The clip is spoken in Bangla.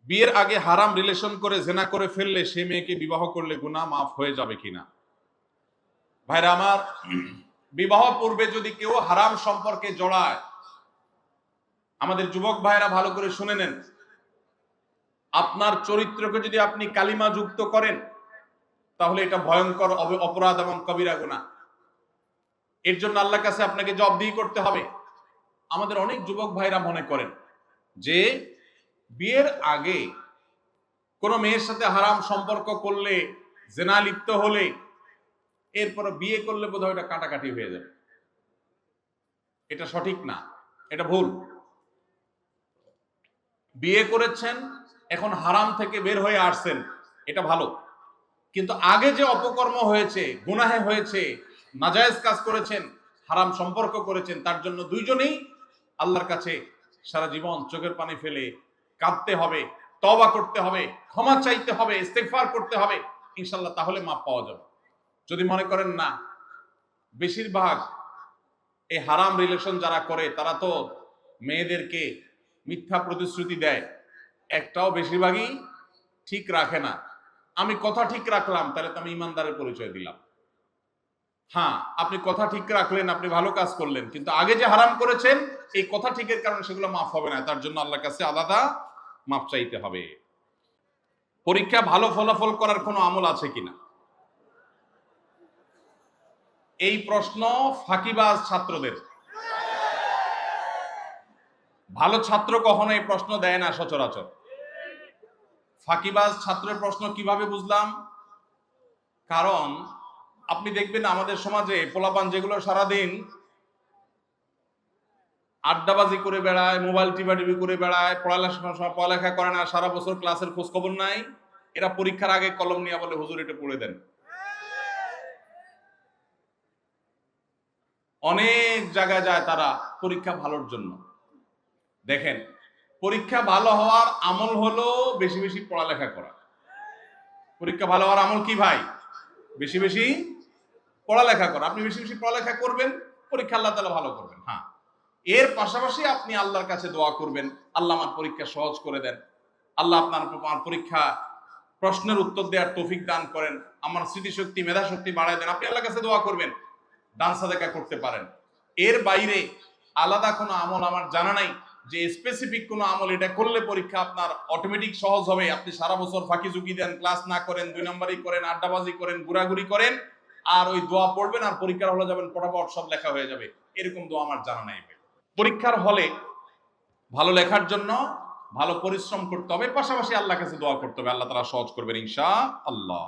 বিয়ের আগে হারাম রিলেশন করে জেনা করে ফেললে সে মেয়েকে বিবাহ করলে গুনাহ মাফ হয়ে যাবে কিনা? ভাইরা আমার, বিবাহ পূর্বে যদি কেউ হারাম সম্পর্কে জড়ায়, আমাদের যুবক ভাইরা ভালো করে শুনে নেন, আপনার চরিত্রকে যদি আপনি কালিমা যুক্ত করেন তাহলে এটা ভয়ঙ্কর অপরাধ এবং কবিরা গুনাহ। এর জন্য আল্লাহর কাছে আপনাকে জবাবদিহি করতে হবে। আমাদের অনেক যুবক ভাইরা মনে করেন যে বিয়ের আগে কোনো মেয়ের সাথে হারাম সম্পর্ক করলে, জেনা লিপ্ত হলে, এরপর বিয়ে করলে বোধহয় এটা কাটাকাটি হয়ে যাবে। এটা সঠিক না, এটা ভুল। বিয়ে করেছেন, এখন হারাম থেকে বের হয়ে আসছেন, এটা ভালো। কিন্তু আগে যে অপকর্ম হয়েছে, গুনাহে হয়েছে, নাজায়েজ কাজ করেছেন, হারাম সম্পর্ক করেছেন, তার জন্য দুইজনেই আল্লাহর কাছে সারা জীবন চোখের পানি ফেলে কাঁদতে হবে, তওবা করতে হবে, ক্ষমা চাইতে হবে, ইস্তেগফার করতে হবে, ইনশাআল্লাহ তাহলে মাপ পাওয়া যাবে। যদি মনে করেন না, বেশিরভাগ এই হারাম রিলেশন যারা করে তারা তো মেয়েদেরকে মিথ্যা প্রতিশ্রুতি দেয়, একটাও বেশিরভাগই ঠিক রাখে না। আমি কথা ঠিক রাখলাম, তাহলে তো আমি ইমানদারের পরিচয় দিলাম। হ্যাঁ, আপনি কথা ঠিক রাখলেন, আপনি ভালো কাজ করলেন, কিন্তু আগে যে হারাম করেছেন এই কথা ঠিকের কারণে সেগুলো মাফ হবে না। তার জন্য আল্লাহর কাছে আলাদা মাফ চাইতে হবে। পরীক্ষা ভালো ফলাফল করার কোনো আমল আছে কিনা, এই প্রশ্ন ফাঁকিবাজ ছাত্রদের। ভালো ছাত্র কখনো এই প্রশ্ন দেয় না সচরাচর। ফাঁকিবাজ ছাত্রের প্রশ্ন কিভাবে বুঝলাম? কারণ আপনি দেখবেন আমাদের সমাজে পোলাপান যেগুলো সারাদিন আড্ডাবাজি করে বেড়ায়, মোবাইল টিপাটিপি করে বেড়ায়, পড়ালেখা করে না, সারা বছর ক্লাসের খোঁজ খবর নাই, এরা পরীক্ষার আগে কলম নিয়ে বলে হুজুর এটা পড়ে দেন। অনেক জায়গায় যায় তারা পরীক্ষা ভালোর জন্য। দেখেন, পরীক্ষা ভালো হওয়ার আমল হলো বেশি বেশি পড়ালেখা করা। পরীক্ষা ভালো হওয়ার আমল কি ভাই? বেশি বেশি পড়ালেখা করা। আপনি বেশি বেশি পড়ালেখা করবেন, পরীক্ষা আল্লাহ তাআলা ভালো করবেন। হ্যাঁ, এর পাশাপাশি আপনি আল্লাহর কাছে দোয়া করবেন, আল্লাহ আমার পরীক্ষা সহজ করে দেন, আল্লাহ আপনার পরীক্ষা প্রশ্নের উত্তর দেওয়ার তৌফিক দান করেন, আমার স্মৃতিশক্তি মেধা শক্তি বাড়ায় দেন। আপনি আল্লাহর কাছে দোয়া করবেন, দান সাদাকা করতে পারেন। এর বাইরে আলাদা কোনো আমল আমার জানা নাই যে স্পেসিফিক কোনো আমল এটা করলে পরীক্ষা আপনার অটোমেটিক সহজ হবে। আপনি সারা বছর ফাঁকি ঝুঁকি দেন, ক্লাস না করেন, 2 নম্বরই করেন, আড্ডাবাজি করেন, ঘোরাঘুরি করেন, আর ওই দোয়া পড়বেন আর পরীক্ষার হলে যাবেন, পটাপট সব লেখা হয়ে যাবে, এরকম দোয়া আমার জানা নাই। পরীক্ষার হলে ভালো লেখার জন্য ভালো পরিশ্রম করতে হবে, পাশাপাশি আল্লাহর কাছে দোয়া করতে হবে, আল্লাহ তাআলা সহজ করবেন ইনশাআল্লাহ।